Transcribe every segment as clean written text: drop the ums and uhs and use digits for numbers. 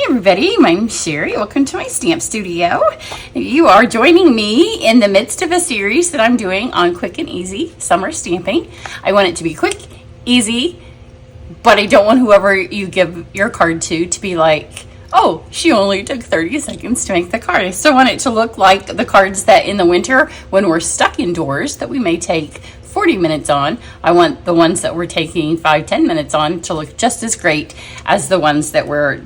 everybody, my name's Sherry. Welcome to my stamp studio. You are joining me in the midst of a series that I'm doing on quick and easy summer stamping. I want it to be quick, easy, but I don't want whoever you give your card to be like, oh, she only took 30 seconds to make the card. I still want it to look like the cards that in the winter when we're stuck indoors that we may take 40 minutes on. I want the ones that we're taking 5-10 minutes on to look just as great as the ones that we're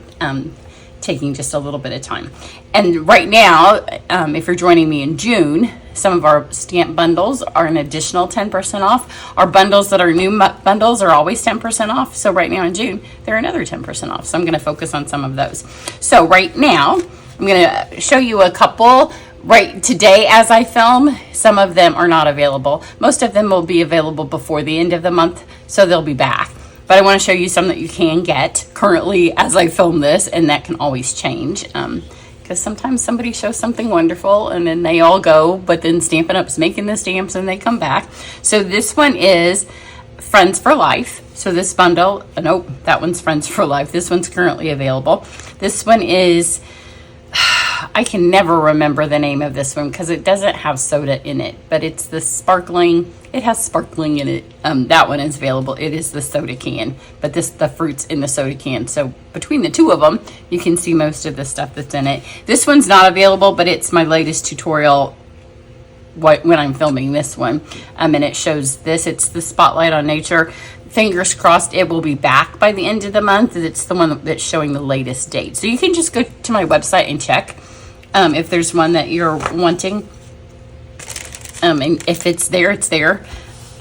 taking just a little bit of time. And right now, if you're joining me in June, some of our stamp bundles are an additional 10% off. Our bundles that are new bundles are always 10% off. So right now in June, they're another 10% off. So I'm going to focus on some of those. So right now, I'm going to show you a couple. Right today as I film, some of them are not available. Most of them will be available before the end of the month, so they'll be back. But I want to show you some that you can get currently as I film this, and that can always change. Because sometimes somebody shows something wonderful and then they all go, but then Stampin' Up's making the stamps and they come back. So this one is Friends for Life. So this bundle, nope, that one's Friends for Life. This one's currently available. This one is, I can never remember the name of this one because it doesn't have soda in it, but it's the sparkling, it has sparkling in it. That one is available. It is the soda can, but the fruit's in the soda can. So between the two of them, you can see most of the stuff that's in it. This one's not available, but it's my latest tutorial when I'm filming this one. And it shows this, it's the Spotlight on Nature. Fingers crossed it will be back by the end of the month. It's the one that's showing the latest date. So you can just go to my website and check if there's one that you're wanting. And if it's there, it's there.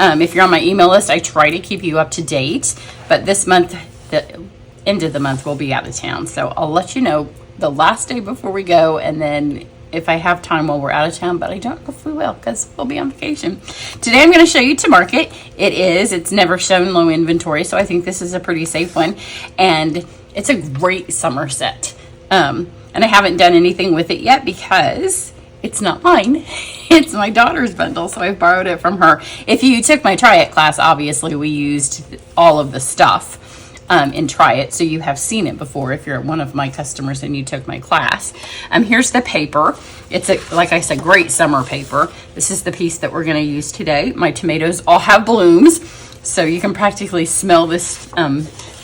If you're on my email list, I try to keep you up to date. But this month, the end of the month, we'll be out of town. So I'll let you know the last day before we go, and then if I have time while we're out of town, but I don't know if we will because we'll be on vacation. Today I'm going to show you to market. It's never shown low inventory, so I think this is a pretty safe one. And it's a great summer set. And I haven't done anything with it yet because it's not mine. It's my daughter's bundle, so I borrowed it from her. If you took my Try It class, obviously we used all of the stuff in Try It, so you have seen it before if you're one of my customers and you took my class. Here's the paper. It's like I said, great summer paper. This is the piece that we're going to use today. My tomatoes all have blooms, so you can practically smell this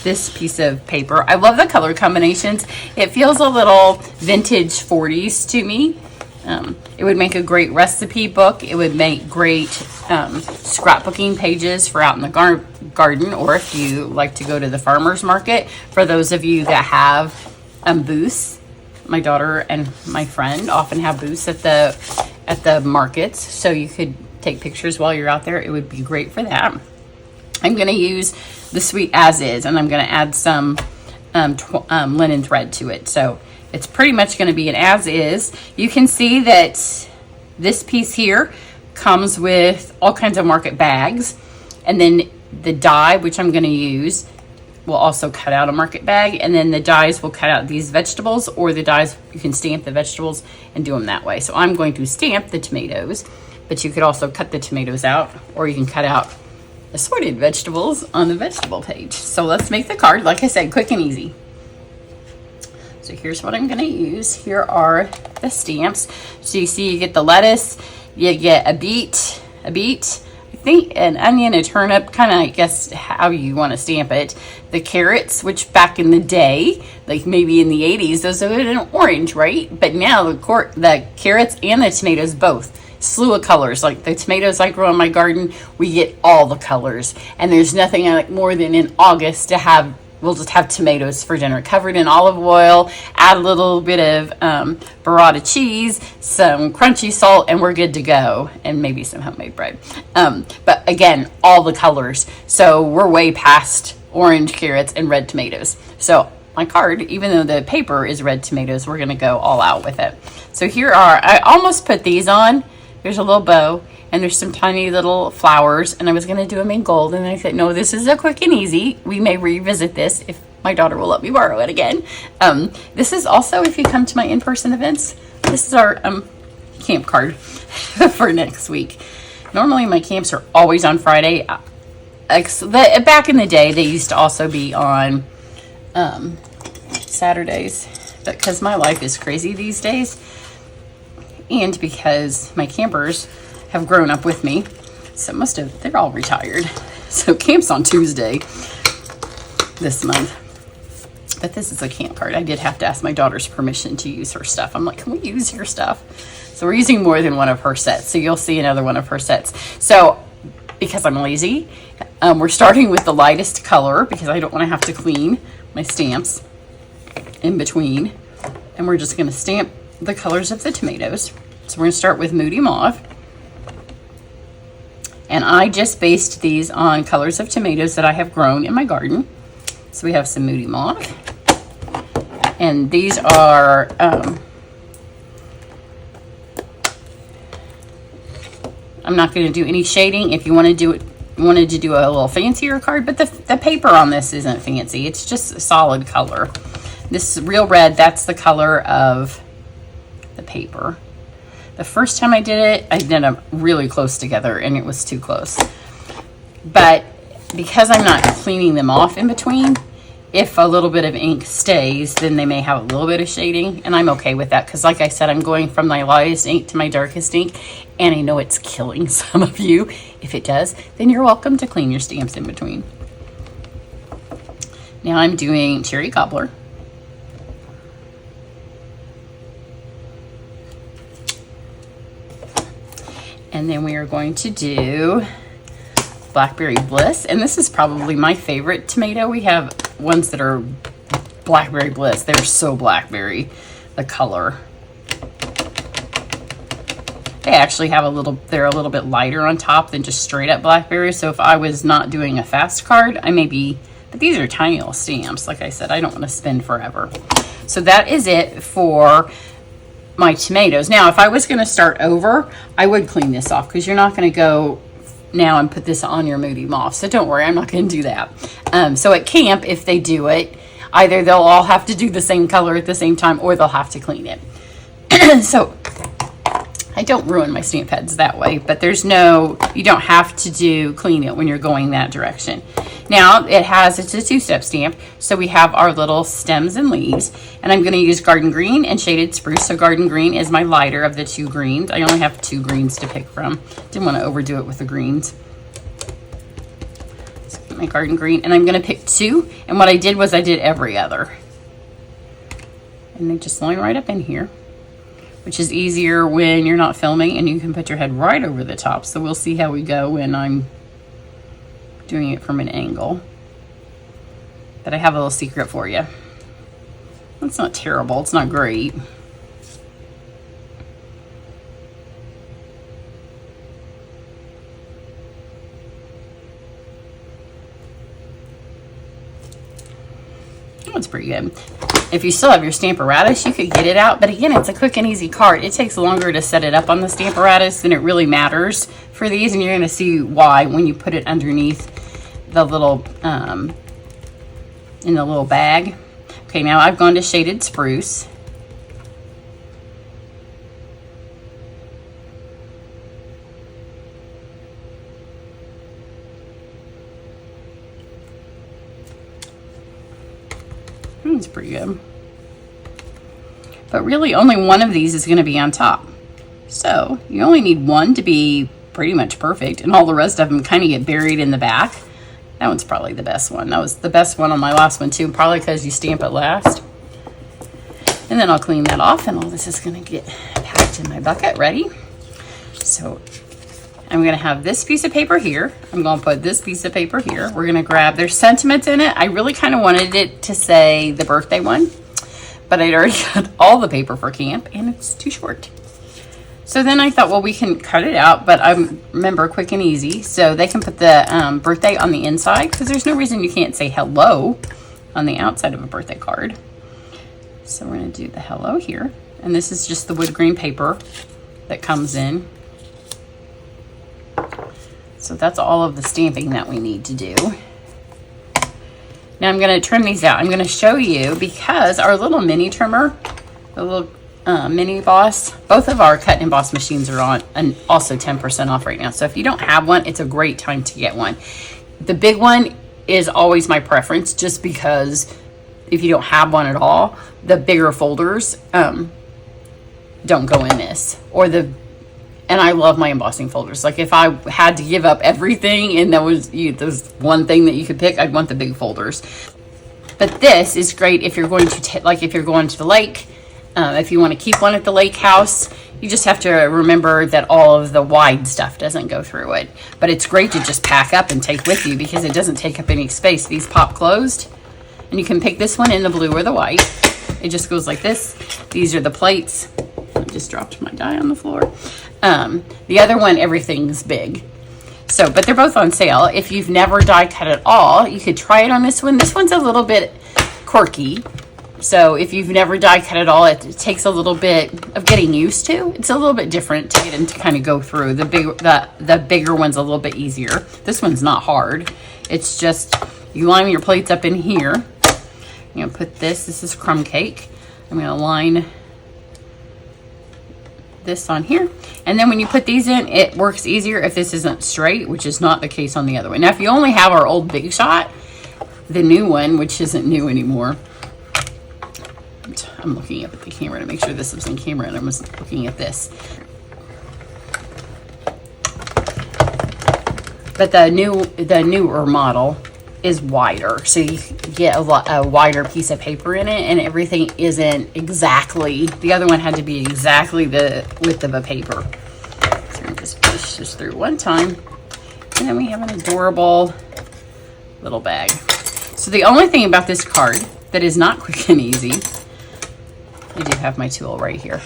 this piece of paper. I love the color combinations. It feels a little vintage 40s to me. It would make a great recipe book. It would make great scrapbooking pages for out in the garden, or if you like to go to the farmer's market. For those of you that have booths, my daughter and my friend often have booths at the markets, so you could take pictures while you're out there. It would be great for that. I'm going to use the Sweet As Is, and I'm going to add some linen thread to it. So it's pretty much going to be an as is. You can see that this piece here comes with all kinds of market bags. And then the die, which I'm going to use, will also cut out a market bag. And then the dies will cut out these vegetables, or the dies, you can stamp the vegetables and do them that way. So I'm going to stamp the tomatoes, but you could also cut the tomatoes out, or you can cut out assorted vegetables on the vegetable page. So let's make the card. Like I said, quick and easy. So here's what I'm going to use. Here are the stamps. So you see you get the lettuce, you get a beet, I think an onion, a turnip, kind of I guess how you want to stamp it. The carrots, which back in the day, like maybe in the 80s, those are in orange, right? But now the carrots and the tomatoes both. Slew of colors. Like the tomatoes I grow in my garden, we get all the colors. And there's nothing I like more than in August to have. We'll just have tomatoes for dinner, covered in olive oil, add a little bit of burrata cheese, some crunchy salt, and we're good to go. And maybe some homemade bread. But again, all the colors. So we're way past orange carrots and red tomatoes. So my card, even though the paper is red tomatoes, we're going to go all out with it. So here are, I almost put these on. There's a little bow. And there's some tiny little flowers, and I was going to do them in gold, and I said, no, this is a quick and easy. We may revisit this if my daughter will let me borrow it again. This is also, if you come to my in-person events, this is our camp card for next week. Normally my camps are always on Friday. Back in the day, they used to also be on Saturdays. because my life is crazy these days, and because my campers have grown up with me, so they're all retired. So camp's on Tuesday this month. But this is a camp card. I did have to ask my daughter's permission to use her stuff. I'm like, can we use your stuff? So we're using more than one of her sets. So you'll see another one of her sets. So because I'm lazy, we're starting with the lightest color because I don't want to have to clean my stamps in between. And we're just going to stamp the colors of the tomatoes. So we're going to start with Moody Mauve. And I just based these on colors of tomatoes that I have grown in my garden. So we have some Moody Mauve. And these are I'm not going to do any shading. If you wanted to do a little fancier card, but the paper on this isn't fancy. It's just a solid color. This real red, that's the color of the paper. The first time I did it, I did them really close together and it was too close. But because I'm not cleaning them off in between, if a little bit of ink stays, then they may have a little bit of shading, and I'm okay with that because, like I said, I'm going from my lightest ink to my darkest ink, and I know it's killing some of you. If it does, then you're welcome to clean your stamps in between. Now I'm doing Cherry Cobbler. And then we are going to do Blackberry Bliss, and this is probably my favorite tomato. We have ones that are Blackberry Bliss. They're so blackberry, the color. They actually have they're a little bit lighter on top than just straight up blackberry. So if I was not doing a fast card, but these are tiny little stamps. Like I said, I don't want to spend forever. So that is it for my tomatoes. Now, if I was going to start over, I would clean this off because you're not going to go now and put this on your Moody Mauve. So don't worry, I'm not going to do that. So at camp, if they do it, either they'll all have to do the same color at the same time or they'll have to clean it. So I don't ruin my stamp heads that way, but you don't have to clean it when you're going that direction. Now it's a two-step stamp, so we have our little stems and leaves, and I'm going to use Garden Green and Shaded Spruce. So Garden Green is my lighter of the two greens. I only have two greens to pick from. Didn't want to overdo it with the greens. So my Garden Green, and I'm going to pick two, and what I did was I did every other. And they just line right up in here, which is easier when you're not filming and you can put your head right over the top. So we'll see how we go when I'm doing it from an angle. But I have a little secret for you. It's not terrible, it's not great. Oh, it's pretty good. If you still have your Stamparatus, you could get it out. But again, it's a quick and easy card. It takes longer to set it up on the Stamparatus than it really matters for these. And you're going to see why when you put it underneath the little, in the little bag. Okay, now I've gone to Shaded Spruce. It's pretty good. But really only one of these is going to be on top. So you only need one to be pretty much perfect, and all the rest of them kind of get buried in the back. That one's probably the best one. That was the best one on my last one too, probably because you stamp it last. And then I'll clean that off, and all this is going to get packed in my bucket ready. So I'm going to have this piece of paper here. I'm going to put this piece of paper here. We're going to grab, there's sentiments in it. I really kind of wanted it to say the birthday one, but I'd already got all the paper for camp and it's too short. So then I thought, well, we can cut it out, but I remember Quick and Easy. So they can put the birthday on the inside because there's no reason you can't say hello on the outside of a birthday card. So we're going to do the hello here. And this is just the wood grain paper that comes in. So that's all of the stamping that we need to do. Now I'm going to trim these out. I'm going to show you because our little mini trimmer, the little mini boss, both of our cut and emboss machines are on and also 10% off right now. So if you don't have one, it's a great time to get one. The big one is always my preference just because if you don't have one at all, the bigger folders don't go in this. And I love my embossing folders. Like if I had to give up everything and there's one thing that you could pick, I'd want the big folders. But this is great if you're going to, like if you're going to the lake, if you want to keep one at the lake house, you just have to remember that all of the wide stuff doesn't go through it. But it's great to just pack up and take with you because it doesn't take up any space. These pop closed. And you can pick this one in the blue or the white. It just goes like this. These are the plates. I just dropped my die on the floor. The other one, everything's big. So, but they're both on sale. If you've never die cut at all, you could try it on this one. This one's a little bit quirky. So if you've never die cut at all, it takes a little bit of getting used to. It's a little bit different to get them to kind of go through. The bigger one's a little bit easier. This one's not hard. It's just you line your plates up in here. I'm going to put this is crumb cake. I'm going to line this on here. And then when you put these in, it works easier if this isn't straight, which is not the case on the other one. Now, if you only have our old Big Shot, the new one, which isn't new anymore, I'm looking up at the camera to make sure this is in camera, and I was looking at this. But the newer model is wider, so you get a wider piece of paper in it, and everything isn't exactly, the other one had to be exactly the width of a paper. So I'm just push this through one time, and then we have an adorable little bag. So the only thing about this card that is not quick and easy, I do have my tool right here.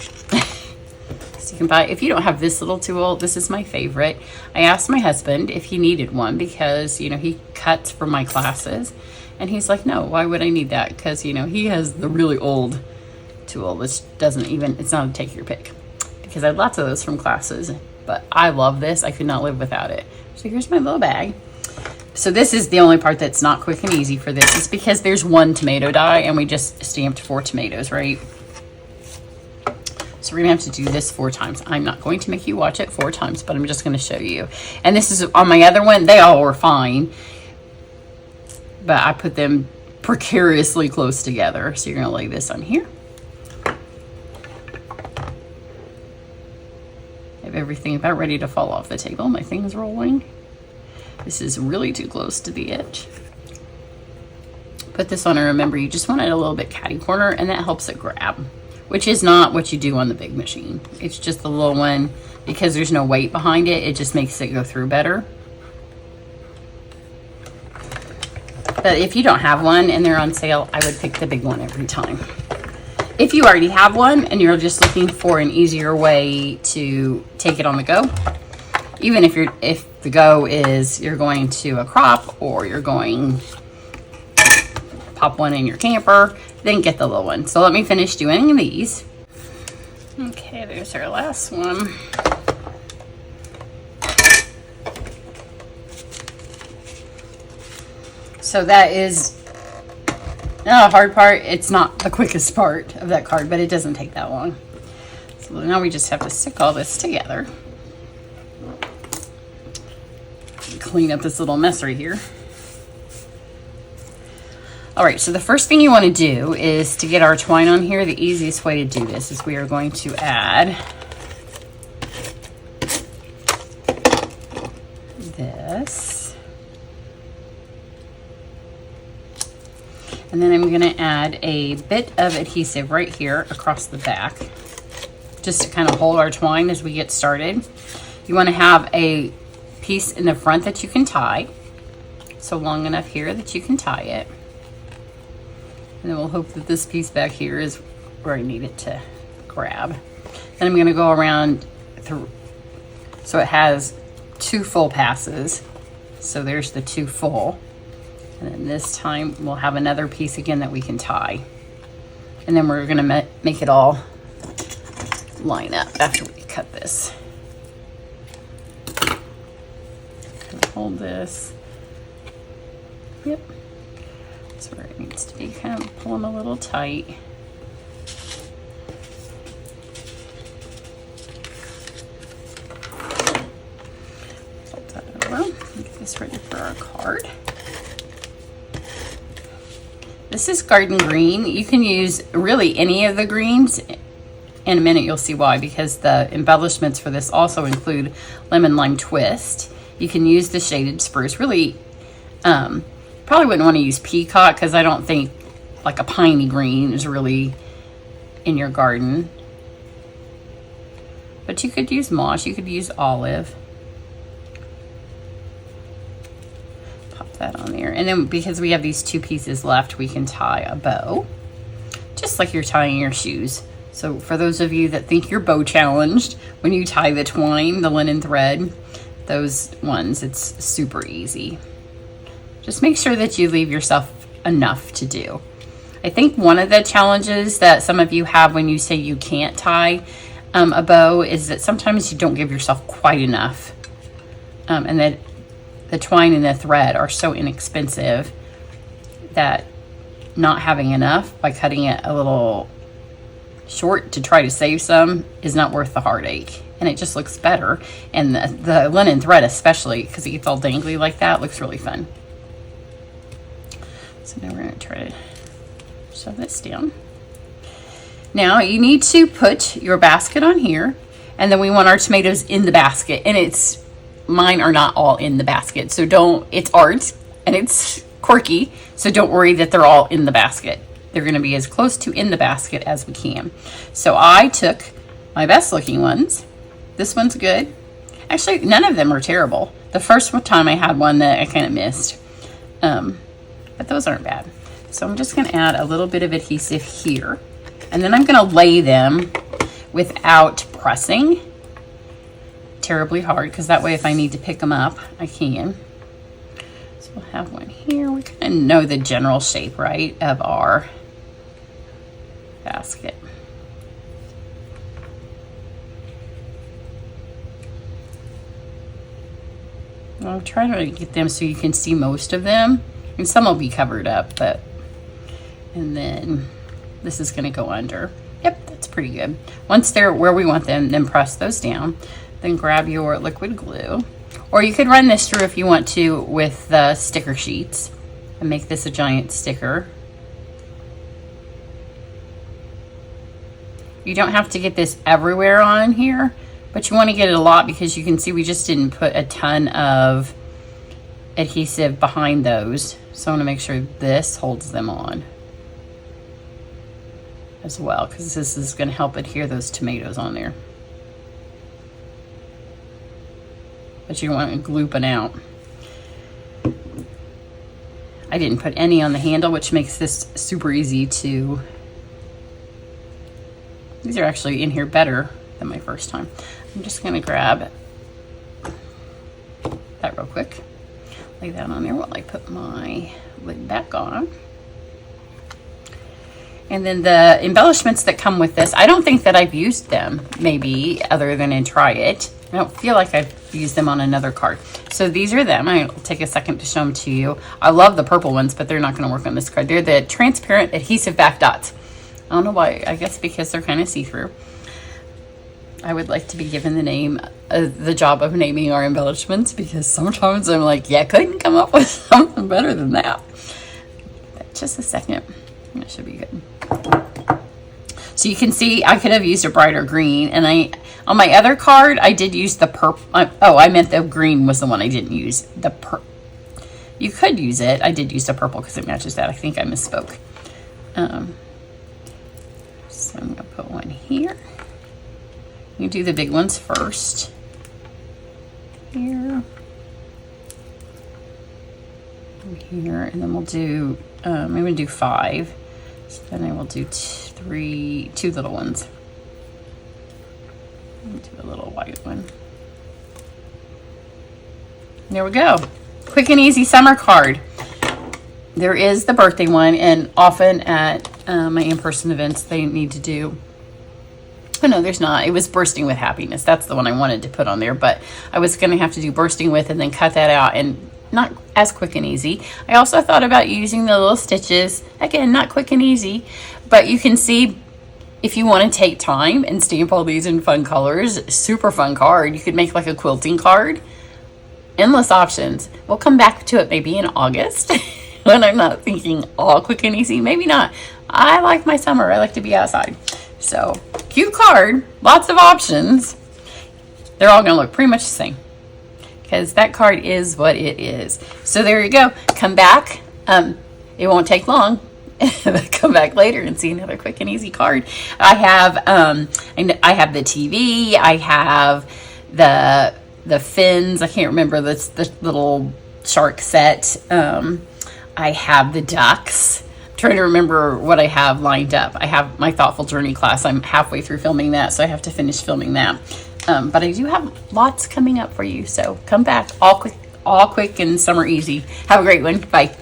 So you can buy, if you don't have this little tool, this is my favorite. I asked my husband if he needed one because, you know, he cuts for my classes. And he's like, no, why would I need that? Because, you know, he has the really old tool, which doesn't even, it's not a take your pick. Because I have lots of those from classes. But I love this. I could not live without it. So here's my little bag. So this is the only part that's not quick and easy for this. It's because there's one tomato die and we just stamped 4 tomatoes, right? So we're gonna have to do this 4 times. I'm not going to make you watch it 4 times, but I'm just gonna show you. And this is on my other one, they all were fine, but I put them precariously close together. So you're gonna lay this on here. I have everything about ready to fall off the table. My thing's rolling. This is really too close to the edge. Put this on, and remember, you just want it a little bit catty corner, and that helps it grab, which is not what you do on the big machine. It's just the little one, because there's no weight behind it, it just makes it go through better. But if you don't have one and they're on sale, I would pick the big one every time. If you already have one and you're just looking for an easier way to take it on the go, even if the go is you're going to a crop or you're going pop one in your camper, then get the little one. So let me finish doing these. Okay, there's our last one. So that is the hard part. It's not the quickest part of that card, but it doesn't take that long. So now we just have to stick all this together. Clean up this little mess right here. All right, so the first thing you want to do is to get our twine on here. The easiest way to do this is we are going to add this. And then I'm going to add a bit of adhesive right here across the back, just to kind of hold our twine as we get started. You want to have a piece in the front that you can tie, so long enough here that you can tie it. And then we'll hope that this piece back here is where I need it to grab. Then I'm going to go around through, so it has 2 full passes. So there's the 2 full. And then this time we'll have another piece again that we can tie. And then we're going to make it all line up after we cut this. Hold this. Yep. That's where it needs to be. Kind of pull them a little tight. Fold that over. Get this ready for our card. This is garden green. You can use really any of the greens. In a minute you'll see why, because the embellishments for this also include lemon lime twist. You can use the shaded spruce. Really, probably wouldn't want to use peacock because I don't think like a piney green is really in your garden. But you could use moss, you could use olive. Pop that on there. And then because we have these 2 pieces left, we can tie a bow, just like you're tying your shoes. So for those of you that think you're bow challenged, when you tie the twine, the linen thread, those ones, it's super easy. Just make sure that you leave yourself enough to do. I think one of the challenges that some of you have when you say you can't tie a bow is that sometimes you don't give yourself quite enough. And that the twine and the thread are so inexpensive that not having enough by cutting it a little short to try to save some is not worth the heartache. And it just looks better. And the linen thread especially, because it gets all dangly like that, looks really fun. So now we're going to try to shove this down. Now you need to put your basket on here, and then we want our tomatoes in the basket. And mine are not all in the basket, so it's art and it's quirky, so don't worry that they're all in the basket. They're going to be as close to in the basket as we can. So I took my best looking ones. This one's good. Actually, none of them are terrible. The first time I had one that I kind of missed, but those aren't bad. So I'm just going to add a little bit of adhesive here. And then I'm going to lay them without pressing terribly hard, because that way if I need to pick them up, I can. So we'll have one here. We kind of know the general shape, right, of our basket. I'll try to get them so you can see most of them. And some will be covered up, and then this is going to go under. Yep, that's pretty good. Once they're where we want them, then press those down. Then grab your liquid glue. Or you could run this through if you want to with the sticker sheets and make this a giant sticker. You don't have to get this everywhere on here, but you want to get it a lot because you can see we just didn't put a ton of adhesive behind those. So I want to make sure this holds them on as well, because this is going to help adhere those tomatoes on there. But you don't want it glooping out. I didn't put any on the handle, which makes this super easy to... These are actually in here better than my first time. I'm just going to grab that real quick. Lay that on there while I put my lid back on. And then the embellishments that come with this, I don't think that I've used them, maybe, other than in Try It. I don't feel like I've used them on another card. So these are them. I'll take a second to show them to you. I love the purple ones, but they're not going to work on this card. They're the transparent adhesive back dots. I don't know why. I guess because they're kind of see-through. I would like to be given the job of naming our embellishments, because sometimes I'm like, yeah, couldn't come up with something better than that. But just a second. That should be good. So you can see I could have used a brighter green, and on my other card I did use the purple. Oh, I meant the green was the one I didn't use. You could use it. I did use the purple because it matches that. I think I misspoke. So I'm gonna put one here. You do the big ones first. Here. And here, and then we'll do. I'm gonna do 5. So then I will do 2 little ones. Do a little white one. There we go. Quick and easy summer card. There is the birthday one, and often at my in-person events they need to do. Oh no, there's not. It was Bursting with Happiness. That's the one I wanted to put on there, but I was going to have to do Bursting with and then cut that out, and not as quick and easy. I also thought about using the little stitches. Again, not quick and easy, but you can see if you want to take time and stamp all these in fun colors, super fun card. You could make like a quilting card. Endless options. We'll come back to it maybe in August when I'm not thinking all quick and easy. Maybe not. I like my summer. I like to be outside. So, cute card. Lots of options. They're all going to look pretty much the same, because that card is what it is. So there you go. Come back. It won't take long. Come back later and see another quick and easy card. I have the TV. I have the fins. I can't remember the little shark set. I have the ducks. I'm trying to remember what I have lined up. I have my Thoughtful Journey class. I'm halfway through filming that, so I have to finish filming that. But I do have lots coming up for you. So come back. All quick and summer easy. Have a great one. Bye.